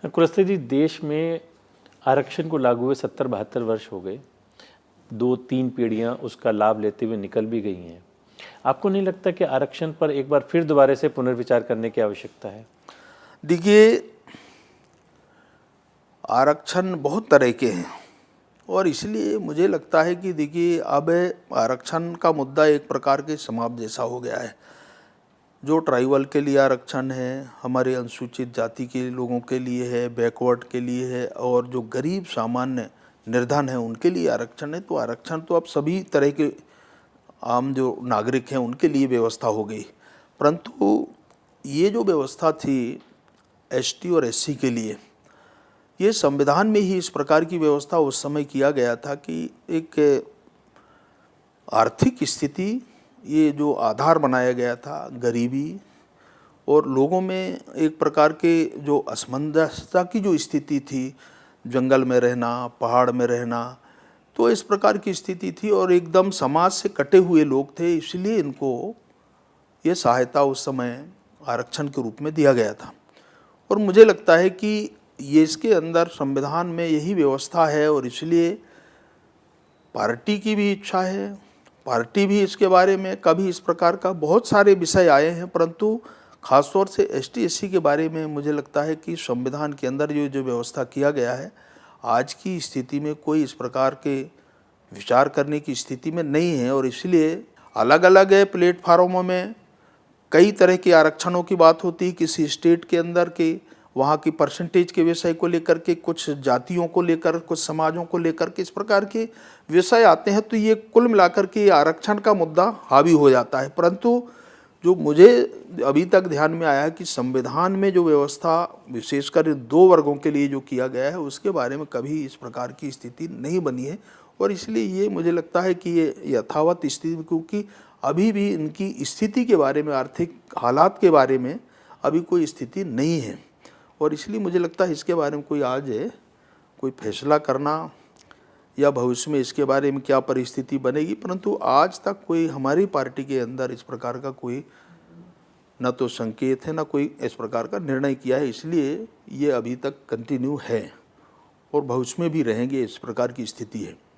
कुलस्ते जी, देश में आरक्षण को लागू हुए 70-72 वर्ष हो गए। 2-3 पीढ़ियां उसका लाभ लेते हुए निकल भी गई हैं। आपको नहीं लगता कि आरक्षण पर एक बार फिर दोबारा से पुनर्विचार करने की आवश्यकता है? देखिए, आरक्षण बहुत तरह के हैं और इसलिए मुझे लगता है कि देखिए अब आरक्षण का मुद्दा एक प्रकार के समाप्त जैसा हो गया है। जो ट्राइबल के लिए आरक्षण है, हमारे अनुसूचित जाति के लोगों के लिए है, बैकवर्ड के लिए है और जो गरीब सामान्य निर्धन है उनके लिए आरक्षण है। तो आरक्षण तो अब सभी तरह के आम जो नागरिक हैं उनके लिए व्यवस्था हो गई। परंतु ये जो व्यवस्था थी एसटी और एससी के लिए, ये संविधान में ही इस प्रकार की व्यवस्था उस समय किया गया था कि एक आर्थिक स्थिति, ये जो आधार बनाया गया था गरीबी और लोगों में एक प्रकार के जो असमंजसता की जो स्थिति थी, जंगल में रहना, पहाड़ में रहना, तो इस प्रकार की स्थिति थी और एकदम समाज से कटे हुए लोग थे, इसलिए इनको ये सहायता उस समय आरक्षण के रूप में दिया गया था। और मुझे लगता है कि ये इसके अंदर संविधान में यही व्यवस्था है और इसलिए पार्टी की भी इच्छा है, पार्टी भी इसके बारे में कभी इस प्रकार का बहुत सारे विषय आए हैं, परंतु खासतौर से एसटी एससी के बारे में मुझे लगता है कि संविधान के अंदर जो व्यवस्था किया गया है, आज की स्थिति में कोई इस प्रकार के विचार करने की स्थिति में नहीं है और इसलिए अलग अलग प्लेटफार्मों में कई तरह के आरक्षणों की बात होती है। किसी स्टेट के अंदर के वहाँ की परसेंटेज के विषय को लेकर के, कुछ जातियों को लेकर, कुछ समाजों को लेकर के इस प्रकार के विषय आते हैं, तो ये कुल मिलाकर के आरक्षण का मुद्दा हावी हो जाता है। परंतु जो मुझे अभी तक ध्यान में आया है कि संविधान में जो व्यवस्था विशेषकर 2 वर्गों के लिए जो किया गया है उसके बारे में कभी इस प्रकार की स्थिति नहीं बनी है और इसलिए ये मुझे लगता है कि ये यथावत स्थिति, क्योंकि अभी भी इनकी स्थिति के बारे में, आर्थिक हालात के बारे में अभी कोई स्थिति नहीं है और इसलिए मुझे लगता है इसके बारे में कोई आज कोई फैसला करना या भविष्य में इसके बारे में क्या परिस्थिति बनेगी, परंतु आज तक कोई हमारी पार्टी के अंदर इस प्रकार का कोई न तो संकेत है, न कोई इस प्रकार का निर्णय किया है। इसलिए ये अभी तक कंटिन्यू है और भविष्य में भी रहेंगे, इस प्रकार की स्थिति है।